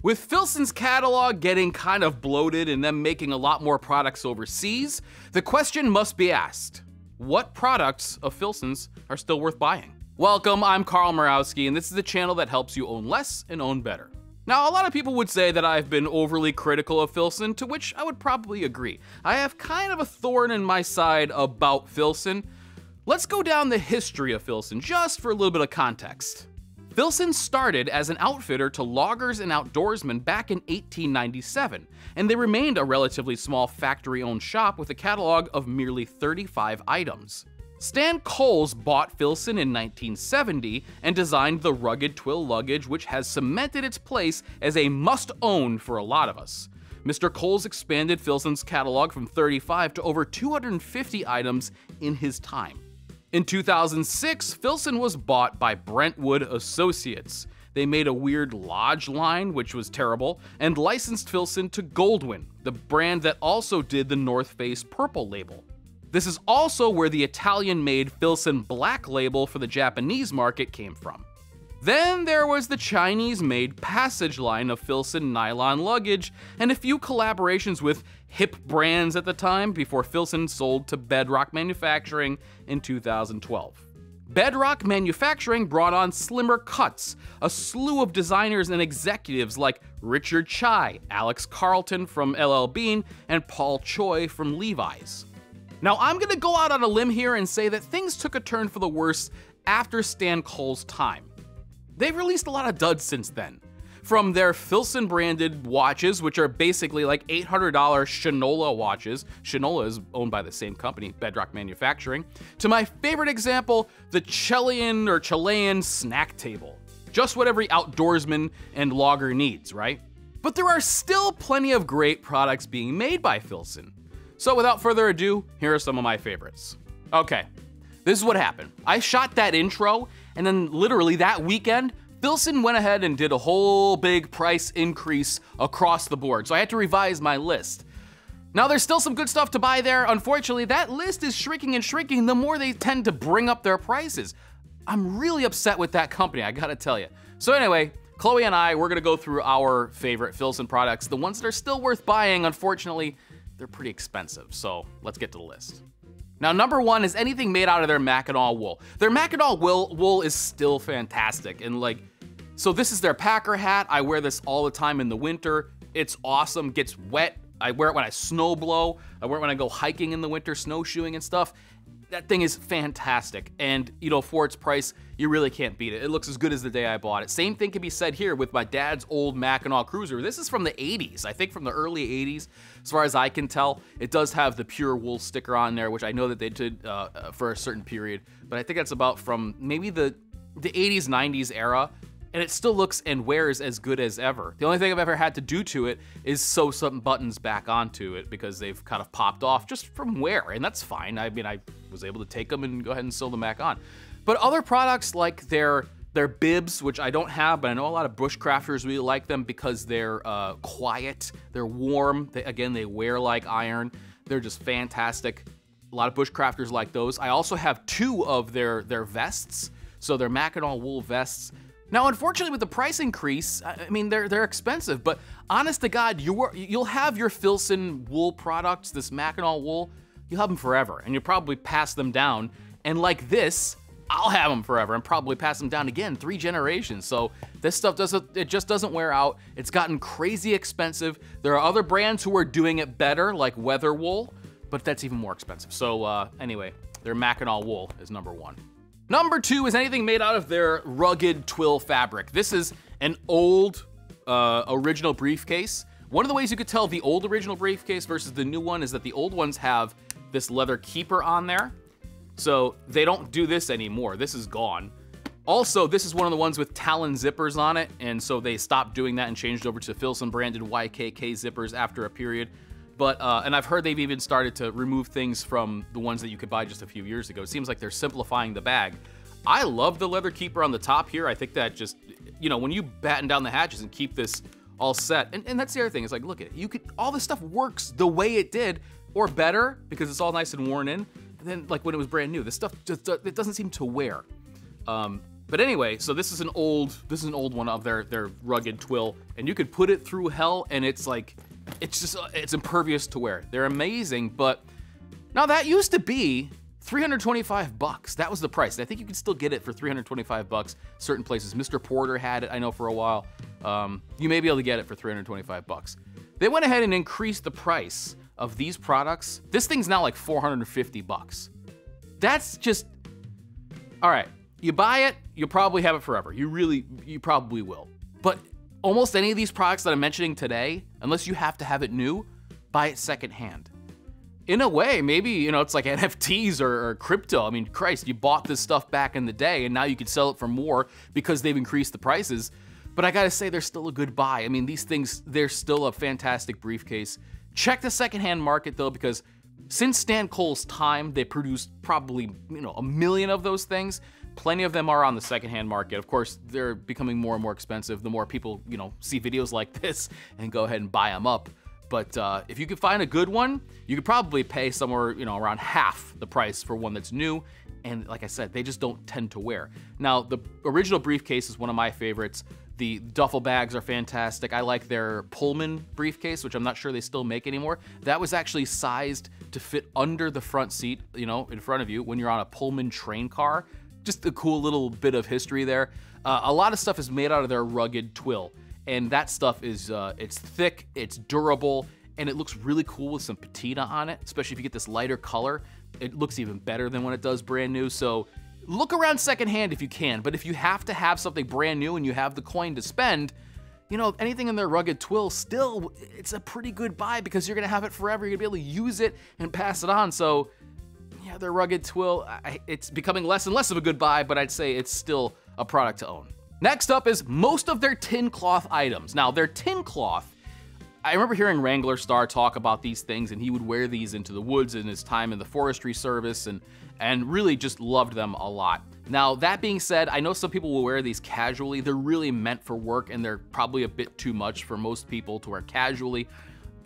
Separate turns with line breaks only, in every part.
With Filson's catalog getting kind of bloated and them making a lot more products overseas, the question must be asked, what products of Filson's are still worth buying? Welcome, I'm Carl Murawski, and this is the channel that helps you own less and own better. Now, a lot of people would say that I've been overly critical of Filson, to which I would probably agree. I have kind of a thorn in my side about Filson. Let's go down the history of Filson, just for a little bit of context. Filson started as an outfitter to loggers and outdoorsmen back in 1897, and they remained a relatively small factory-owned shop with a catalog of merely 35 items. Stan Coles bought Filson in 1970 and designed the rugged Twill luggage, which has cemented its place as a must-own for a lot of us. Mr. Coles expanded Filson's catalog from 35 to over 250 items in his time. In 2006, Filson was bought by Brentwood Associates. They made a weird Lodge line, which was terrible, and licensed Filson to Goldwyn, the brand that also did the North Face purple label. This is also where the Italian-made Filson black label for the Japanese market came from. Then there was the Chinese-made Passage line of Filson nylon luggage, and a few collaborations with hip brands at the time before Filson sold to Bedrock Manufacturing in 2012. Bedrock Manufacturing brought on slimmer cuts, a slew of designers and executives like Richard Chai, Alex Carlton from LL Bean, and Paul Choi from Levi's. Now, I'm gonna go out on a limb here and say that things took a turn for the worse after Stan Coles' time. They've released a lot of duds since then. From their Filson branded watches, which are basically like $800 Shinola watches. Shinola is owned by the same company, Bedrock Manufacturing, to my favorite example, the Chilean snack table. Just what every outdoorsman and logger needs, right? But there are still plenty of great products being made by Filson. So without further ado, here are some of my favorites. Okay, this is what happened. I shot that intro, and then literally that weekend, Filson went ahead and did a whole big price increase across the board, so I had to revise my list. Now there's still some good stuff to buy there. Unfortunately, that list is shrinking and shrinking the more they tend to bring up their prices. I'm really upset with that company, I gotta tell you. So anyway, Chloe and I, we're gonna go through our favorite Filson products, the ones that are still worth buying. Unfortunately, they're pretty expensive, so let's get to the list. Now, number one is anything made out of their Mackinaw wool. Their Mackinaw wool is still fantastic, and like, so this is their packer hat. I wear this all the time in the winter. It's awesome, gets wet. I wear it when I snow blow. I wear it when I go hiking in the winter, snowshoeing and stuff. That thing is fantastic, and you know, for its price, you really can't beat it. It looks as good as the day I bought it. Same thing can be said here with my dad's old Mackinaw Cruiser. This is from the 80s, I think from the early 80s, as far as I can tell. It does have the pure wool sticker on there, which I know that they did for a certain period, but I think that's about from maybe the 80s, 90s era, and it still looks and wears as good as ever. The only thing I've ever had to do to it is sew some buttons back onto it because they've kind of popped off just from wear, and that's fine. I mean, I was able to take them and go ahead and sew them back on. But other products like their bibs, which I don't have, but I know a lot of bushcrafters really like them because they're quiet, they're warm, again, they wear like iron. They're just fantastic. A lot of bushcrafters like those. I also have two of their vests, so they're Mackinaw wool vests. Now, unfortunately, with the price increase, I mean, they're expensive, but honest to God, you'll have your Filson wool products, this Mackinaw wool, you'll have them forever, and you'll probably pass them down, and like this, I'll have them forever and probably pass them down again, 3 generations. So this stuff just doesn't wear out. It's gotten crazy expensive. There are other brands who are doing it better, like Weather Wool, but that's even more expensive. So anyway, their Mackinaw wool is number one. Number two is anything made out of their rugged Twill fabric. This is an old original briefcase. One of the ways you could tell the old original briefcase versus the new one is that the old ones have this leather keeper on there. So they don't do this anymore. This is gone. Also, this is one of the ones with Talon zippers on it, and so they stopped doing that and changed over to Filson branded YKK zippers after a period. But, and I've heard they've even started to remove things from the ones that you could buy just a few years ago. It seems like they're simplifying the bag. I love the leather keeper on the top here. I think that just, you know, when you batten down the hatches and keep this all set, and that's the other thing, is like, look at it, all this stuff works the way it did, or better, because it's all nice and worn in. And then, like, when it was brand new, this stuff just, it doesn't seem to wear. But anyway, so this is an old one of their rugged twill, and you could put it through hell, and it's like, it's impervious to wear. They're amazing, but now that used to be $325. That was the price. I think you can still get it for $325 certain places. Mr. Porter had it, I know, for a while. You may be able to get it for $325. They went ahead and increased the price of these products. This thing's now like $450. That's just, all right. You buy it, you'll probably have it forever. You probably will. But almost any of these products that I'm mentioning today, unless you have to have it new, buy it secondhand. In a way, maybe, you know, it's like NFTs or crypto. I mean, Christ, you bought this stuff back in the day and now you can sell it for more because they've increased the prices. But I gotta say, they're still a good buy. I mean, these things, they're still a fantastic briefcase. Check the secondhand market though, because since Stan Cole's time, they produced probably, you know, 1 million of those things. Plenty of them are on the secondhand market. Of course, they're becoming more and more expensive the more people, you know, see videos like this and go ahead and buy them up. But if you could find a good one, you could probably pay somewhere, you know, around half the price for one that's new. And like I said, they just don't tend to wear. Now, the original briefcase is one of my favorites. The duffel bags are fantastic. I like their Pullman briefcase, which I'm not sure they still make anymore. That was actually sized to fit under the front seat, you know, in front of you when you're on a Pullman train car. Just a cool little bit of history there. A lot of stuff is made out of their rugged twill. And that stuff is, it's thick, it's durable, and it looks really cool with some patina on it, especially if you get this lighter color. It looks even better than when it does brand new. So look around secondhand if you can, but if you have to have something brand new and you have the coin to spend, you know, anything in their rugged twill, still, it's a pretty good buy because you're gonna have it forever. You're gonna be able to use it and pass it on. So yeah, their rugged twill, it's becoming less and less of a good buy, but I'd say it's still a product to own. Next up is most of their tin cloth items. Now, their tin cloth, I remember hearing Wrangler Star talk about these things, and he would wear these into the woods in his time in the forestry service and really just loved them a lot. Now, that being said, I know some people will wear these casually. They're really meant for work, and they're probably a bit too much for most people to wear casually.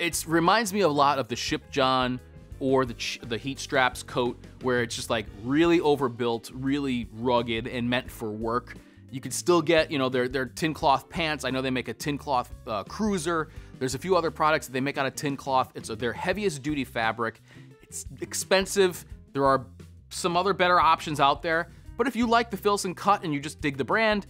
It reminds me a lot of the Ship John or the heat straps coat, where it's just like really overbuilt, really rugged, and meant for work. You can still get, you know, their tin cloth pants. I know they make a tin cloth cruiser. There's a few other products that they make out of tin cloth. It's their heaviest duty fabric. It's expensive. There are some other better options out there. But if you like the Filson cut and you just dig the brand,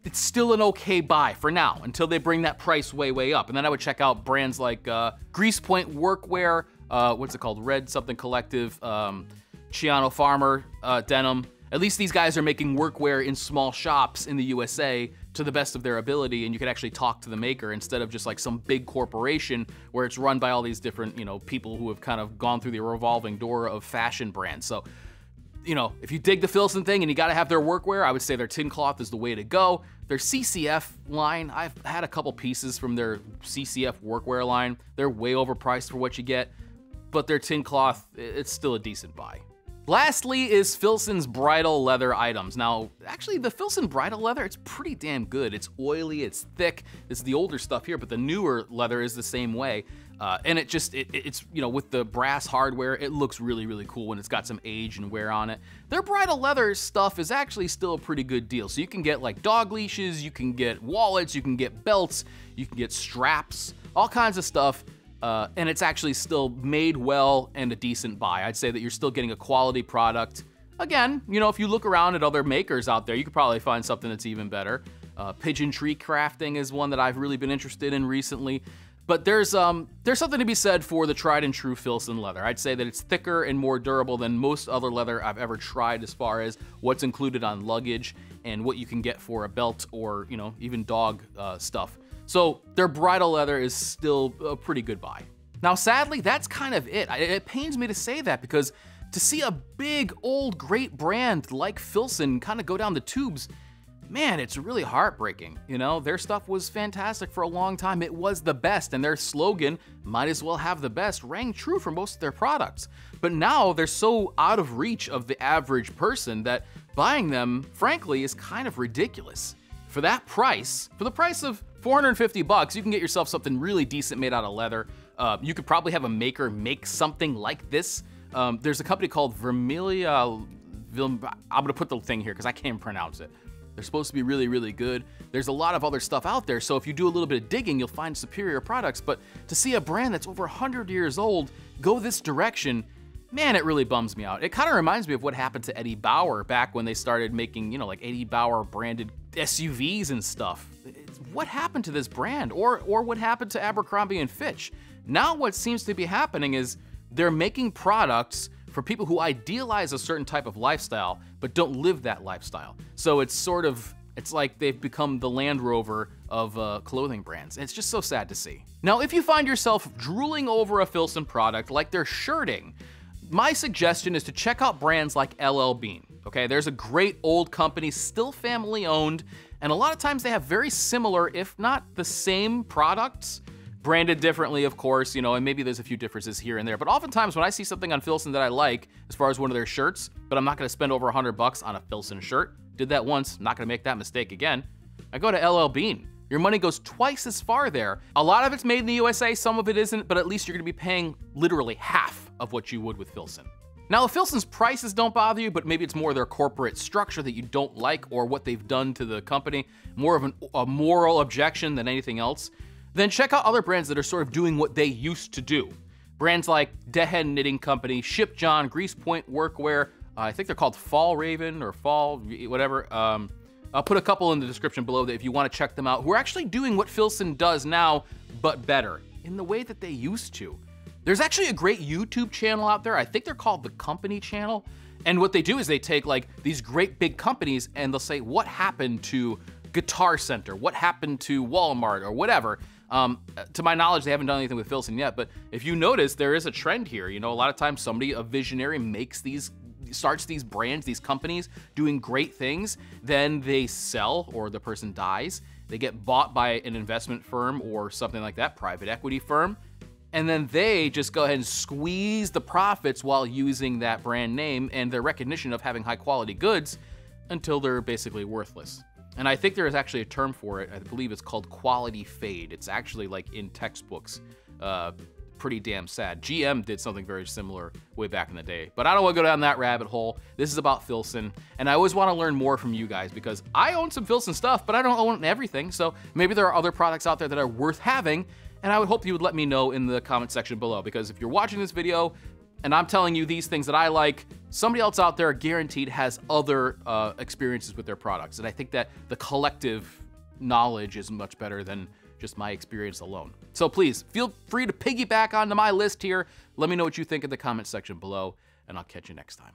it's still an okay buy for now until they bring that price way, way up. And then I would check out brands like Grease Point Workwear, what's it called? Red something Collective, Chiano Farmer denim. At least these guys are making workwear in small shops in the USA to the best of their ability, and you could actually talk to the maker instead of just like some big corporation where it's run by all these different, you know, people who have kind of gone through the revolving door of fashion brands. So, you know, if you dig the Filson thing and you gotta have their workwear, I would say their tin cloth is the way to go. Their CCF line, I've had a couple pieces from their CCF workwear line. They're way overpriced for what you get, but their tin cloth, it's still a decent buy. Lastly is Filson's bridle leather items. Now, actually the Filson bridle leather, it's pretty damn good. It's oily, it's thick. This is the older stuff here, but the newer leather is the same way. And it's, you know, with the brass hardware, it looks really, really cool when it's got some age and wear on it. Their bridle leather stuff is actually still a pretty good deal. So you can get like dog leashes, you can get wallets, you can get belts, you can get straps, all kinds of stuff. And it's actually still made well and a decent buy. I'd say that you're still getting a quality product. Again, you know, if you look around at other makers out there, you could probably find something that's even better. Pigeon tree crafting is one that I've really been interested in recently. But there's something to be said for the tried and true Filson leather. I'd say that it's thicker and more durable than most other leather I've ever tried as far as what's included on luggage and what you can get for a belt or, you know, even dog stuff. So their bridle leather is still a pretty good buy. Now, sadly, that's kind of it. It pains me to say that because to see a big, old, great brand like Filson kind of go down the tubes, man, it's really heartbreaking. You know, their stuff was fantastic for a long time. It was the best, and their slogan, might as well have the best, rang true for most of their products. But now they're so out of reach of the average person that buying them, frankly, is kind of ridiculous. For that price, for the price of $450, you can get yourself something really decent made out of leather. You could probably have a maker make something like this. There's a company called Vermilia, I'm gonna put the thing here because I can't pronounce it. They're supposed to be really, really good. There's a lot of other stuff out there, so if you do a little bit of digging, you'll find superior products. But to see a brand that's over 100 years old go this direction, man, it really bums me out. It kind of reminds me of what happened to Eddie Bauer back when they started making, you know, like Eddie Bauer branded SUVs and stuff. What happened to this brand? Or what happened to Abercrombie and Fitch? Now what seems to be happening is they're making products for people who idealize a certain type of lifestyle, but don't live that lifestyle. So it's like they've become the Land Rover of clothing brands. And it's just so sad to see. Now, if you find yourself drooling over a Filson product like their shirting, my suggestion is to check out brands like LL Bean. Okay, there's a great old company, still family owned, and a lot of times they have very similar, if not the same products, branded differently, of course, you know, and maybe there's a few differences here and there. But oftentimes when I see something on Filson that I like, as far as one of their shirts, but I'm not gonna spend over $100 on a Filson shirt, did that once, not gonna make that mistake again, I go to LL Bean. Your money goes twice as far there. A lot of it's made in the USA, some of it isn't, but at least you're gonna be paying literally half of what you would with Filson. Now, if Filson's prices don't bother you, but maybe it's more their corporate structure that you don't like or what they've done to the company, more of a moral objection than anything else, then check out other brands that are sort of doing what they used to do. Brands like Deadhead Knitting Company, Ship John, Grease Point Workwear, I think they're called Fall Raven or Fall, whatever. I'll put a couple in the description below that if you want to check them out, who are actually doing what Filson does now, but better, in the way that they used to. There's actually a great YouTube channel out there. I think they're called The Company Channel. And what they do is they take like these great big companies and they'll say, what happened to Guitar Center? What happened to Walmart or whatever? To my knowledge, they haven't done anything with Filson yet, but if you notice, there is a trend here. You know, a lot of times somebody, a visionary, starts these brands, these companies doing great things, then they sell or the person dies. They get bought by an investment firm or something like that, private equity firm, and then they just go ahead and squeeze the profits while using that brand name and their recognition of having high quality goods until they're basically worthless. And I think there is actually a term for it. I believe it's called quality fade. It's actually like in textbooks. Pretty damn sad. GM did something very similar way back in the day. But I don't want to go down that rabbit hole. This is about Filson. And I always want to learn more from you guys because I own some Filson stuff, but I don't own everything. So maybe there are other products out there that are worth having. And I would hope you would let me know in the comment section below, because if you're watching this video and I'm telling you these things that I like, somebody else out there guaranteed has other experiences with their products. And I think that the collective knowledge is much better than just my experience alone. So please feel free to piggyback onto my list here. Let me know what you think in the comment section below, and I'll catch you next time.